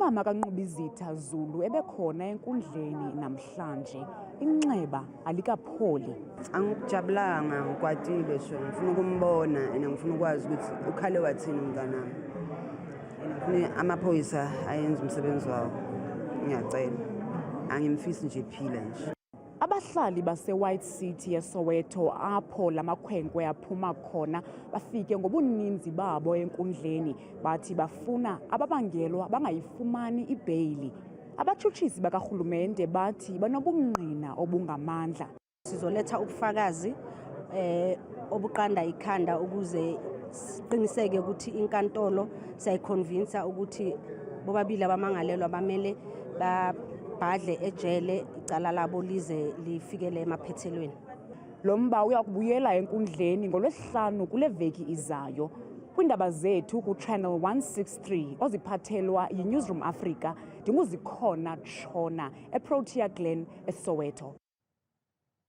Umama kaNqubizitha Zulu ebekhona enkundleni namhlanje. Inxeba alikapholi. Angijabulanga ngikwatile sho ngifuna ukumbona ngifuna ukwazi ukuthi ukhale wathini umnganami. Ngifuna amaphoyisa ayenze umsebenzi wawo. Ngiyacela. Angimfisi nje iphile nje. Abahlali base-White City eSoweto apho lamakhwenkwe aphuma khona bafike ngobuninzi babo enkundleni bathi bafuna ababangelwa bangayifumani ibheyili. Abatshutshisi bakarhulumente bathi banobungqina obungamandla. Sizoletha ubufakazi obuqanda ikhanda ukuze siqiniseke ukuthi inkantolo siyayiconvince ukuthi bobabili abamangalelwa bamele babhadle ejele icala labo lize lifikele emaphethelweni. Lo mba uyakubuyela enkundleni ngoLwesihlanu kule veki izayo. Kwiindaba zethu ku-Channel 163 oziphathelwa yiNewsroom Africa, ndinguZikhona Tshona eProtea Glen eSoweto.